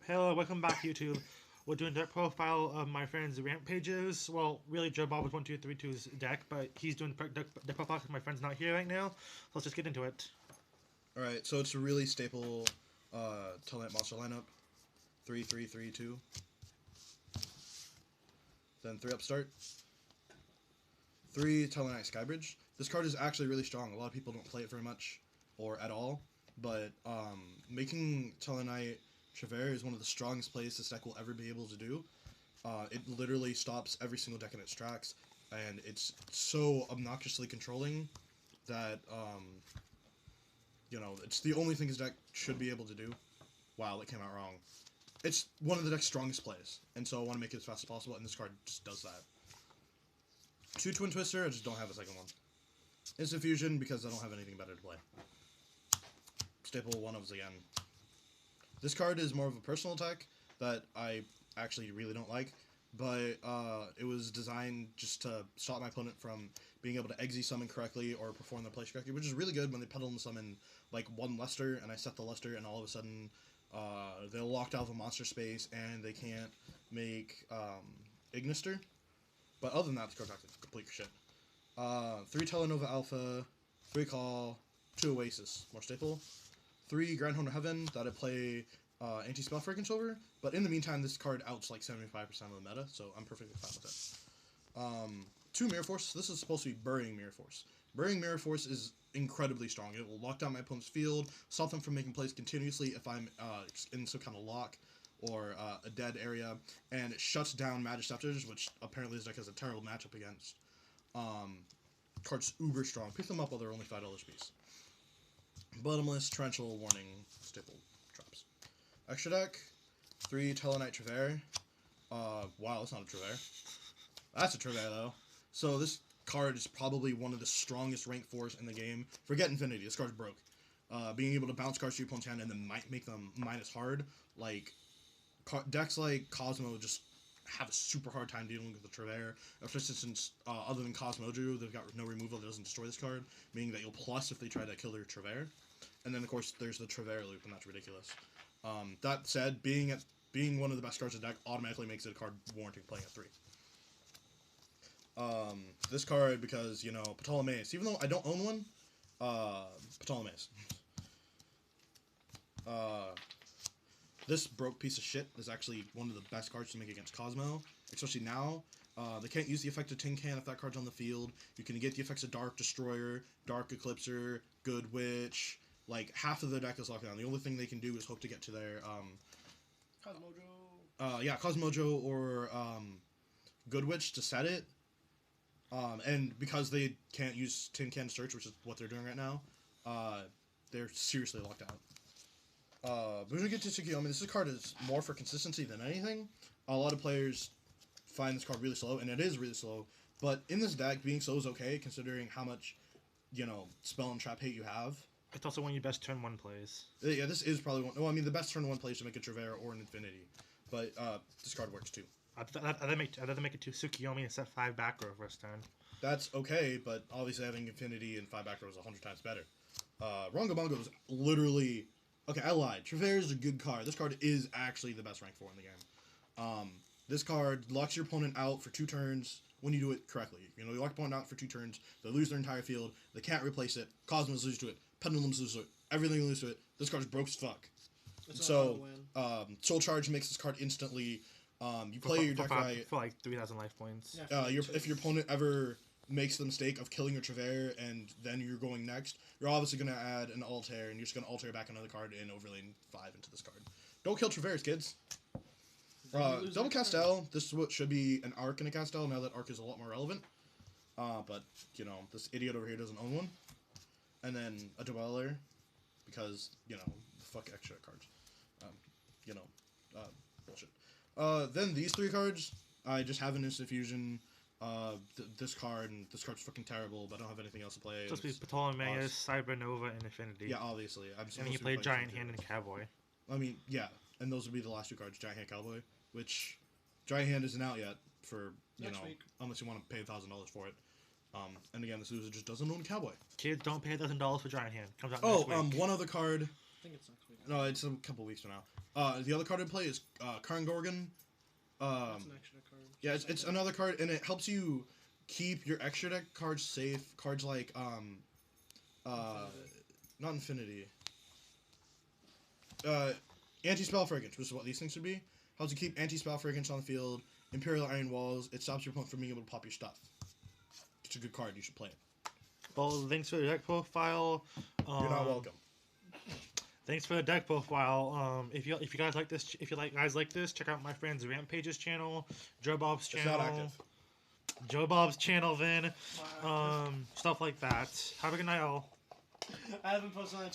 Hello, welcome back, YouTube. We're doing deck profile of my friend's rampages. Well, really, Joe Bob was 1232's deck, but he's doing deck profile because my friend's not here right now. So let's just get into it. Alright, so it's a really staple Tellarknight monster lineup. 3-3-3-2. Then 3 upstart. 3 Tellarknight Skybridge. This card is actually really strong. A lot of people don't play it very much, or at all. But making Tellarknight Travere is one of the strongest plays this deck will ever be able to do. It literally stops every single deck in its tracks, and it's so obnoxiously controlling that, it's the only thing his deck should be able to do. Wow, that came out wrong. It's one of the deck's strongest plays, and so I want to make it as fast as possible, and this card just does that. 2 Twin Twister, I just don't have a second one. Instant Fusion, because I don't have anything better to play. Staple one of again. This card is more of a personal attack that I actually really don't like, but it was designed just to stop my opponent from being able to Exy summon correctly or perform their place correctly, which is really good when they pedal and summon like one Luster, and I set the Luster, and all of a sudden they're locked out of a monster space and they can't make Ignister. But other than that, the card's actually complete shit. 3 Telenova Alpha, 3 Call, 2 Oasis, more staple. 3 Grand Hunter Heaven that I play anti-spell fragrance over, but in the meantime, this card outs like 75% of the meta, so I'm perfectly fine with it. 2 Mirror Force. This is supposed to be Burying Mirror Force. Burying Mirror Force is incredibly strong. It will lock down my opponent's field, stop them from making plays continuously if I'm in some kind of lock or a dead area, and it shuts down Magiceptors, which apparently this deck has a terrible matchup against. Card's uber strong. Pick them up while they're only $5 a piece. Bottomless, Torrential, Warning, staple traps. Extra deck, 3 Tellarknight Travere. Wow, that's not a Travere. That's a Travere, though. So this card is probably one of the strongest rank 4s in the game. Forget Infinity, this card's broke. Being able to bounce cards to your opponent's hand and then make them minus hard. Like, decks like Cosmo just have a super hard time dealing with the Travere. For instance, other than Cosmojo, they've got no removal that doesn't destroy this card, meaning that you'll plus if they try to kill their Travere. And then, of course, there's the Travere loop, and that's ridiculous. That said, being one of the best cards in the deck automatically makes it a card warranting playing at 3. This card, because, Ptolemaeus, even though I don't own one, Ptolemaeus. This broke piece of shit is actually one of the best cards to make against Cosmo, especially now. They can't use the effect of Tin Can if that card's on the field. You can get the effects of Dark Destroyer, Dark Eclipser, Good Witch. Like, half of the deck is locked down. The only thing they can do is hope to get to their, Cosmojo. Cosmojo or, Good Witch to set it. And because they can't use Tin Can Search, which is what they're doing right now, they're seriously locked out. But when we get to Tsukiyomi, this card is more for consistency than anything. A lot of players find this card really slow, and it is really slow. But in this deck, being slow is okay, considering how much, spell and trap hate you have. It's also one of your best turn 1 plays. Yeah, this is probably one. No, I mean, the best turn 1 plays to make a Travere or an Infinity. But this card works too. I'd rather make it to Tsukiyomi and set 5 back row first turn. That's okay, but obviously having Infinity and 5 back row is 100 times better. Rongo Bongo is literally... Okay, I lied. Travere is a good card. This card is actually the best rank 4 in the game. This card locks your opponent out for 2 turns when you do it correctly. You lock your opponent out for 2 turns, they lose their entire field, they can't replace it, Cosmos lose to it, Pendulums lose to it, everything lose to it. This card's broke as fuck. So, Soul Charge makes this card instantly. You play your deck right. For like 3,000 life points. Yeah, if your opponent ever makes the mistake of killing your Travere and then you're going next, you're obviously going to add an Altair, and you're just going to Altair back another card and overlane 5 into this card. Don't kill Traveres, kids. Double Castel, this is what should be an Arc in a Castel, now that Arc is a lot more relevant. But, this idiot over here doesn't own one. And then a Dweller, because, fuck extra cards. Bullshit. Then these 3 cards, I just have an Instant Fusion, this card, and this card's fucking terrible, but I don't have anything else to play. Supposed to be Ptolemaeus, Cybernova, and Infinity. Yeah, obviously. And then you play Giant Hand and Cowboy. I mean, yeah, and those would be the last 2 cards, Giant Hand, Cowboy, which Giant Hand isn't out yet for, Next week. Unless you want to pay $1,000 for it. And again, this loser just doesn't own Cowboy. Kids, don't pay $1,000 for Giant Hand. Comes out next week. One other card. I think it's next week. No, it's a couple weeks from now. The other card I play is Karn Gorgon. That's an extra card. Yeah, it's another card, and it helps you keep your extra deck cards safe. Cards like not Infinity. Anti-spell fragrance, which is what these things should be. Helps you keep anti-spell fragrance on the field. Imperial Iron Walls. It stops your opponent from being able to pop your stuff. It's a good card. You should play it. Well, thanks for the deck profile. You're not welcome. Thanks for the deck profile. If you guys like this, check out my friend's Rampage's channel, Joe Bob's channel. It's not active. Joe Bob's channel, Vin. Stuff like that. Have a good night, all. I haven't posted on